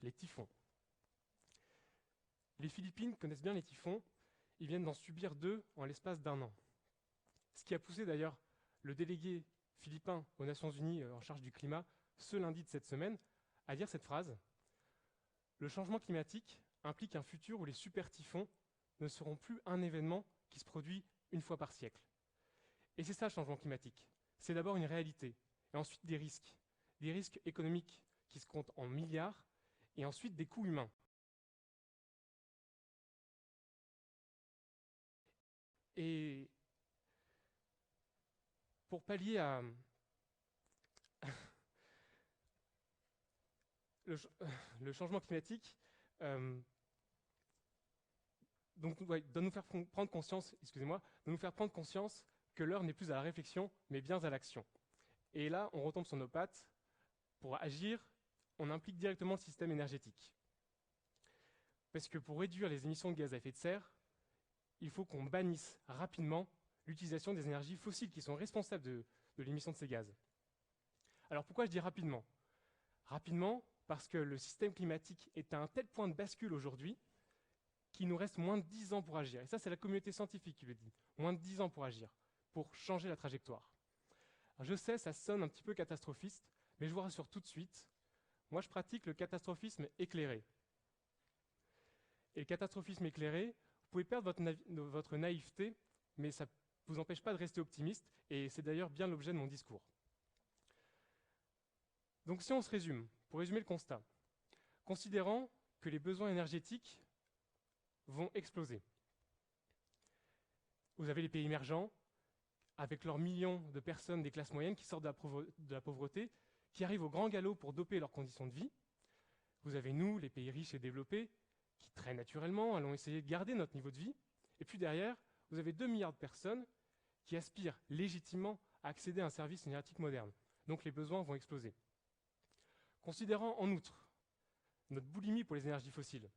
les typhons. Les Philippines connaissent bien les typhons, ils viennent d'en subir 2 en l'espace d'1 an. Ce qui a poussé d'ailleurs le délégué philippin aux Nations Unies en charge du climat, ce lundi de cette semaine, à dire cette phrase: le changement climatique implique un futur où les super typhons ne seront plus un événement qui se produit une fois par siècle. Et c'est ça le changement climatique. C'est d'abord une réalité, et ensuite des risques économiques qui se comptent en milliards, et ensuite des coûts humains. Et pour pallier à le changement climatique, doit nous faire prendre conscience, que l'heure n'est plus à la réflexion, mais bien à l'action. Et là, on retombe sur nos pattes. Pour agir, on implique directement le système énergétique. Parce que pour réduire les émissions de gaz à effet de serre, il faut qu'on bannisse rapidement l'utilisation des énergies fossiles qui sont responsables de l'émission de ces gaz. Alors pourquoi je dis rapidement ? Rapidement, parce que le système climatique est à un tel point de bascule aujourd'hui qu'il nous reste moins de 10 ans pour agir. Et ça, c'est la communauté scientifique qui le dit. Moins de 10 ans pour agir, pour changer la trajectoire. Alors je sais, ça sonne un petit peu catastrophiste, mais je vous rassure tout de suite, moi je pratique le catastrophisme éclairé. Et le catastrophisme éclairé, vous pouvez perdre votre naïveté, mais ça ne vous empêche pas de rester optimiste, et c'est d'ailleurs bien l'objet de mon discours. Donc si on se résume, pour résumer le constat, considérant que les besoins énergétiques vont exploser. Vous avez les pays émergents, avec leurs millions de personnes des classes moyennes qui sortent de la pauvreté, qui arrivent au grand galop pour doper leurs conditions de vie. Vous avez nous, les pays riches et développés, qui très naturellement allons essayer de garder notre niveau de vie. Et puis derrière, vous avez 2 milliards de personnes qui aspirent légitimement à accéder à un service énergétique moderne. Donc les besoins vont exploser. Considérant en outre notre boulimie pour les énergies fossiles,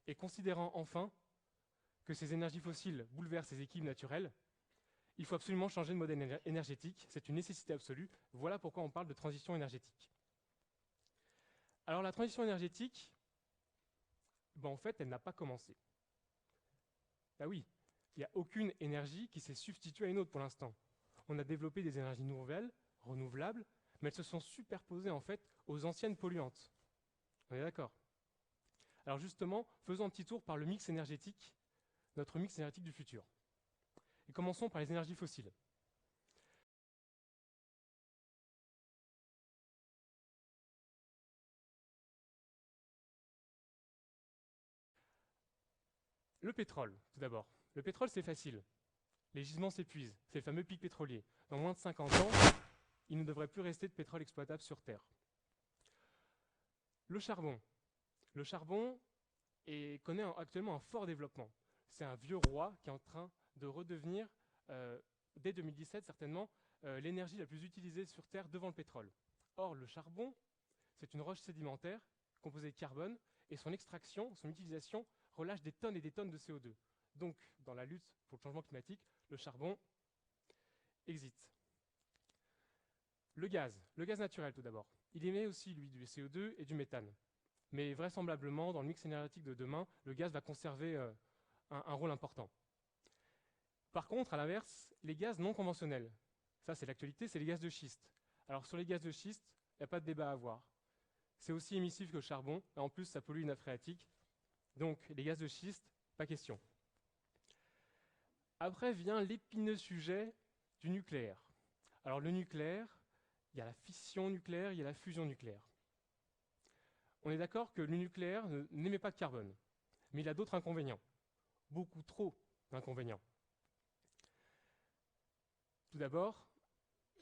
et considérant enfin que ces énergies fossiles bouleversent les équilibres naturels, il faut absolument changer de modèle énergétique, c'est une nécessité absolue. Voilà pourquoi on parle de transition énergétique. Alors la transition énergétique, en fait, elle n'a pas commencé. Ah oui, il n'y a aucune énergie qui s'est substituée à une autre pour l'instant. On a développé des énergies nouvelles, renouvelables, mais elles se sont superposées en fait aux anciennes polluantes. On est d'accord ? Alors justement, faisons un petit tour par le mix énergétique, notre mix énergétique du futur. Et commençons par les énergies fossiles. Le pétrole, tout d'abord. Le pétrole, c'est facile. Les gisements s'épuisent. C'est le fameux pic pétrolier. Dans moins de 50 ans, il ne devrait plus rester de pétrole exploitable sur Terre. Le charbon. Le charbon connaît actuellement un fort développement. C'est un vieux roi qui est en train de redevenir, dès 2017 certainement, l'énergie la plus utilisée sur Terre devant le pétrole. Or, le charbon, c'est une roche sédimentaire composée de carbone, et son extraction, son utilisation, relâche des tonnes et des tonnes de CO2. Donc, dans la lutte pour le changement climatique, le charbon exit. Le gaz naturel tout d'abord. Il émet aussi, lui, du CO2 et du méthane. Mais vraisemblablement, dans le mix énergétique de demain, le gaz va conserver un rôle important. Par contre, à l'inverse, les gaz non conventionnels, ça c'est l'actualité, c'est les gaz de schiste. Alors sur les gaz de schiste, il n'y a pas de débat à avoir. C'est aussi émissif que le charbon, et en plus ça pollue une nappe phréatique. Donc les gaz de schiste, pas question. Après vient l'épineux sujet du nucléaire. Alors le nucléaire, il y a la fission nucléaire, il y a la fusion nucléaire. On est d'accord que le nucléaire n'émet pas de carbone, mais il a d'autres inconvénients, beaucoup trop d'inconvénients. Tout d'abord,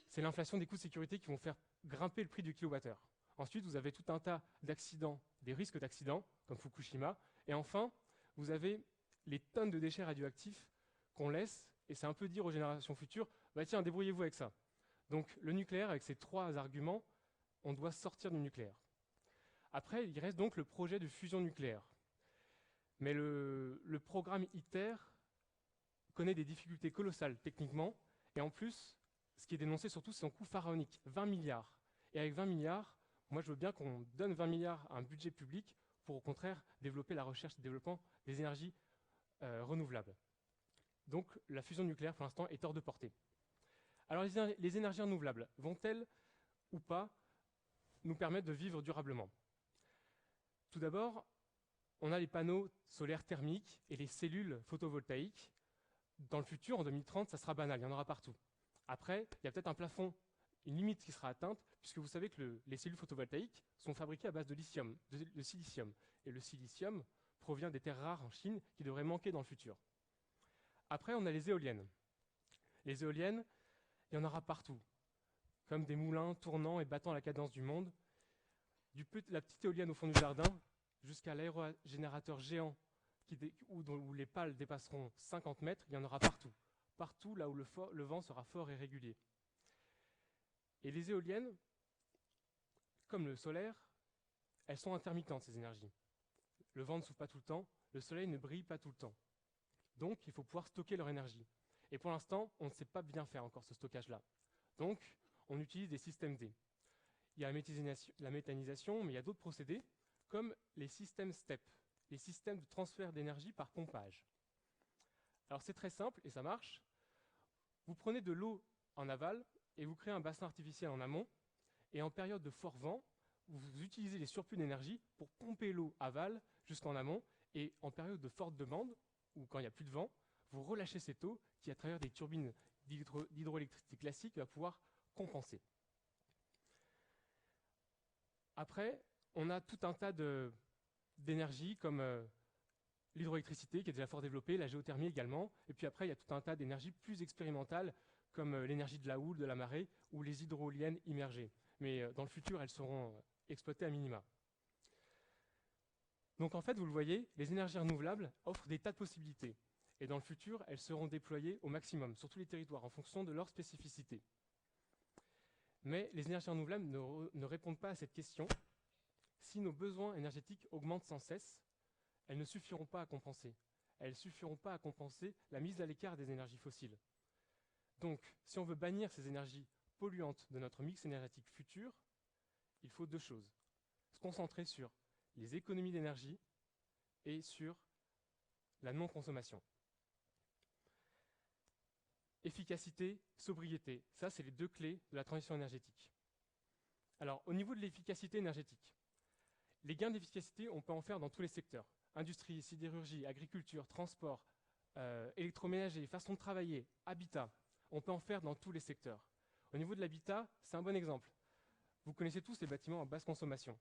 c'est l'inflation des coûts de sécurité qui vont faire grimper le prix du kilowattheure. Ensuite, vous avez tout un tas d'accidents, des risques d'accidents, comme Fukushima. Et enfin, vous avez les tonnes de déchets radioactifs qu'on laisse, et c'est un peu dire aux générations futures, tiens, débrouillez-vous avec ça. Donc le nucléaire, avec ces 3 arguments, on doit sortir du nucléaire. Après, il reste donc le projet de fusion nucléaire. Mais le programme ITER connaît des difficultés colossales techniquement, et en plus, ce qui est dénoncé surtout, c'est son coût pharaonique, 20 milliards. Et avec 20 milliards, Moi, je veux bien qu'on donne 20 milliards à un budget public pour, au contraire, développer la recherche et le développement des énergies renouvelables. Donc, la fusion nucléaire, pour l'instant, est hors de portée. Alors, les énergies renouvelables vont-elles ou pas nous permettre de vivre durablement? Tout d'abord, on a les panneaux solaires thermiques et les cellules photovoltaïques. Dans le futur, en 2030, ça sera banal, il y en aura partout. Après, il y a peut-être un plafond, une limite qui sera atteinte, puisque vous savez que les cellules photovoltaïques sont fabriquées à base de lithium, de silicium. Et le silicium provient des terres rares en Chine qui devraient manquer dans le futur. Après, on a les éoliennes. Les éoliennes, il y en aura partout, comme des moulins tournant et battant la cadence du monde. La petite éolienne au fond du jardin, jusqu'à l'aérogénérateur géant où les pales dépasseront 50 mètres, il y en aura partout. Partout là où le vent sera fort et régulier. Et les éoliennes, comme le solaire, elles sont intermittentes, ces énergies. Le vent ne souffle pas tout le temps, le soleil ne brille pas tout le temps. Donc, il faut pouvoir stocker leur énergie. Et pour l'instant, on ne sait pas bien faire encore ce stockage-là. Donc, on utilise des systèmes D. Il y a la méthanisation, mais il y a d'autres procédés, comme les systèmes STEP, les systèmes de transfert d'énergie par pompage. Alors c'est très simple et ça marche. Vous prenez de l'eau en aval et vous créez un bassin artificiel en amont, et en période de fort vent, vous utilisez les surplus d'énergie pour pomper l'eau aval jusqu'en amont, et en période de forte demande, ou quand il n'y a plus de vent, vous relâchez cette eau qui, à travers des turbines d'hydroélectricité classique, va pouvoir compenser. Après, on a tout un tas d'énergies comme l'hydroélectricité qui est déjà fort développée, la géothermie également, et puis après il y a tout un tas d'énergies plus expérimentales comme l'énergie de la houle, de la marée ou les hydroéoliennes immergées. Mais dans le futur, elles seront exploitées à minima. Donc en fait, vous le voyez, les énergies renouvelables offrent des tas de possibilités. Et dans le futur, elles seront déployées au maximum sur tous les territoires en fonction de leur spécificité. Mais les énergies renouvelables ne répondent pas à cette question. Si nos besoins énergétiques augmentent sans cesse, elles ne suffiront pas à compenser. Elles ne suffiront pas à compenser la mise à l'écart des énergies fossiles. Donc, si on veut bannir ces énergies polluantes de notre mix énergétique futur, il faut deux choses. Se concentrer sur les économies d'énergie et sur la non-consommation. Efficacité, sobriété, ça c'est les deux clés de la transition énergétique. Alors, au niveau de l'efficacité énergétique, les gains d'efficacité, on peut en faire dans tous les secteurs. Industrie, sidérurgie, agriculture, transport, électroménager, façon de travailler, habitat. On peut en faire dans tous les secteurs. Au niveau de l'habitat, c'est un bon exemple. Vous connaissez tous les bâtiments à basse consommation.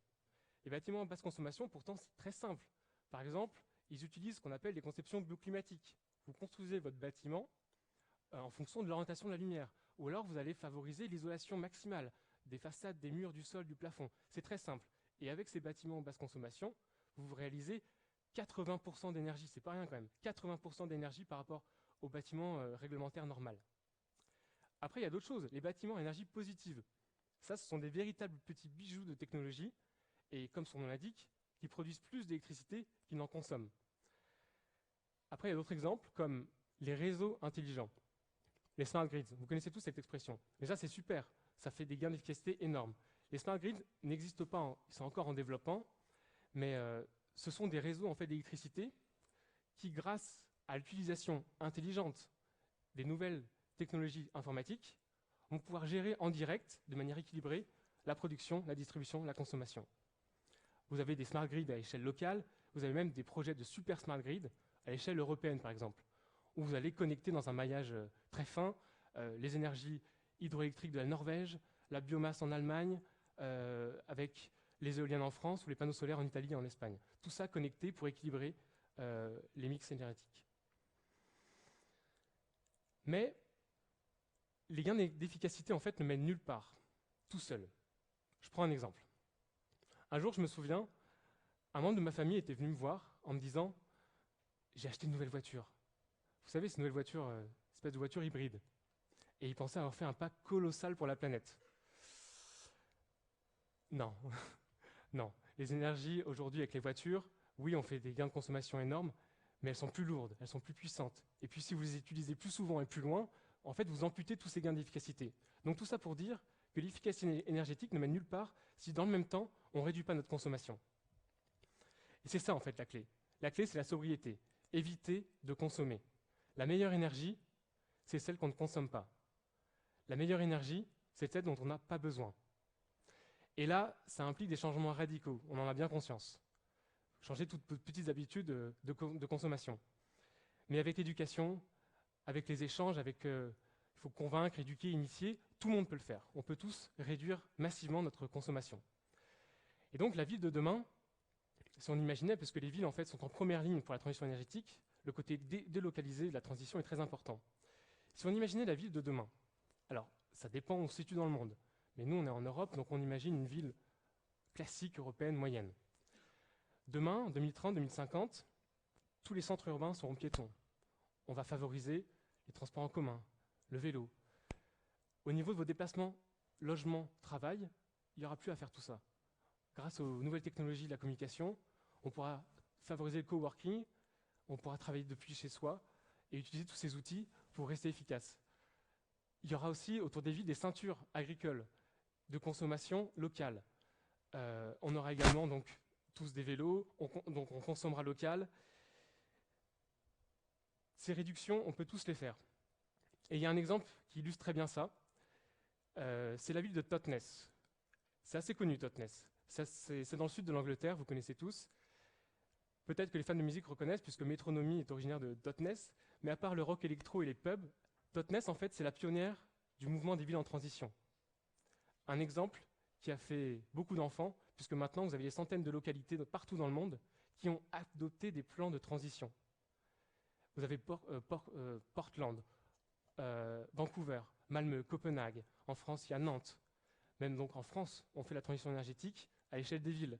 Les bâtiments à basse consommation, pourtant, c'est très simple. Par exemple, ils utilisent ce qu'on appelle des conceptions bioclimatiques. Vous construisez votre bâtiment en fonction de l'orientation de la lumière. Ou alors, vous allez favoriser l'isolation maximale des façades, des murs, du sol, du plafond. C'est très simple. Et avec ces bâtiments basse consommation, vous réalisez 80% d'énergie. C'est pas rien quand même. 80% d'énergie par rapport aux bâtiments réglementaires normaux. Après, il y a d'autres choses. Les bâtiments à énergie positive. Ça, ce sont des véritables petits bijoux de technologie. Et comme son nom l'indique, qui produisent plus d'électricité qu'ils n'en consomment. Après, il y a d'autres exemples, comme les réseaux intelligents. Les smart grids. Vous connaissez tous cette expression. Mais ça, c'est super. Ça fait des gains d'efficacité énormes. Les smart grids n'existent pas, ils sont encore en développement, mais ce sont des réseaux en fait, d'électricité qui, grâce à l'utilisation intelligente des nouvelles technologies informatiques, vont pouvoir gérer en direct, de manière équilibrée, la production, la distribution, la consommation. Vous avez des smart grids à l'échelle locale, vous avez même des projets de super smart grid à l'échelle européenne, par exemple, où vous allez connecter dans un maillage très fin les énergies hydroélectriques de la Norvège, la biomasse en Allemagne, avec les éoliennes en France ou les panneaux solaires en Italie et en Espagne. Tout ça connecté pour équilibrer les mix énergétiques. Mais les gains d'efficacité, en fait, ne mènent nulle part, tout seul. Je prends un exemple. Un jour, je me souviens, un membre de ma famille était venu me voir en me disant « J'ai acheté une nouvelle voiture. » Vous savez, cette nouvelle voiture, espèce de voiture hybride. Et il pensait avoir fait un pas colossal pour la planète. Non, non. Les énergies aujourd'hui avec les voitures, oui, on fait des gains de consommation énormes, mais elles sont plus lourdes, elles sont plus puissantes. Et puis si vous les utilisez plus souvent et plus loin, en fait, vous amputez tous ces gains d'efficacité. Donc tout ça pour dire que l'efficacité énergétique ne mène nulle part si dans le même temps, on ne réduit pas notre consommation. Et c'est ça en fait la clé. La clé, c'est la sobriété. Éviter de consommer. La meilleure énergie, c'est celle qu'on ne consomme pas. La meilleure énergie, c'est celle dont on n'a pas besoin. Et là, ça implique des changements radicaux, on en a bien conscience. Changer toutes petites habitudes de consommation. Mais avec l'éducation, avec les échanges, il faut convaincre, éduquer, initier, tout le monde peut le faire. On peut tous réduire massivement notre consommation. Et donc la ville de demain, si on imaginait, parce que les villes en fait sont en première ligne pour la transition énergétique, le côté délocalisé de la transition est très important. Si on imaginait la ville de demain, alors ça dépend où on se situe dans le monde, mais nous on est en Europe, donc on imagine une ville classique, européenne, moyenne. Demain, en 2030, 2050, tous les centres urbains seront piétons. On va favoriser les transports en commun, le vélo. Au niveau de vos déplacements, logement, travail, il n'y aura plus à faire tout ça. Grâce aux nouvelles technologies de la communication, on pourra favoriser le coworking, on pourra travailler depuis chez soi et utiliser tous ces outils pour rester efficace. Il y aura aussi autour des villes des ceintures agricoles de consommation locale. On aura également donc tous des vélos, donc on consommera local. Ces réductions, on peut tous les faire. Et il y a un exemple qui illustre très bien ça. C'est la ville de Totnes. C'est assez connu, Totnes. C'est dans le sud de l'Angleterre, vous connaissez tous. Peut-être que les fans de musique reconnaissent, puisque Metronomy est originaire de Totnes, mais à part le rock électro et les pubs, Totnes, en fait, c'est la pionnière du mouvement des villes en transition. Un exemple qui a fait beaucoup d'enfants, puisque maintenant, vous avez des centaines de localités partout dans le monde qui ont adopté des plans de transition. Vous avez Portland, Vancouver, Malmö, Copenhague. En France, il y a Nantes. Même donc en France, on fait la transition énergétique à l'échelle des villes.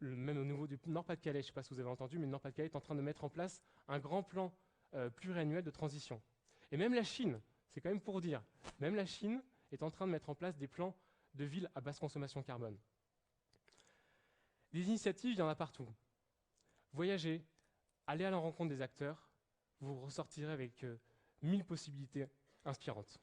Même au niveau du Nord-Pas-de-Calais, je ne sais pas si vous avez entendu, mais le Nord-Pas-de-Calais est en train de mettre en place un grand plan pluriannuel de transition. Et même la Chine, c'est quand même pour dire, même la Chine est en train de mettre en place des plans de villes à basse consommation carbone. Des initiatives, il y en a partout. Voyagez, allez à la rencontre des acteurs, vous ressortirez avec 1000 possibilités inspirantes.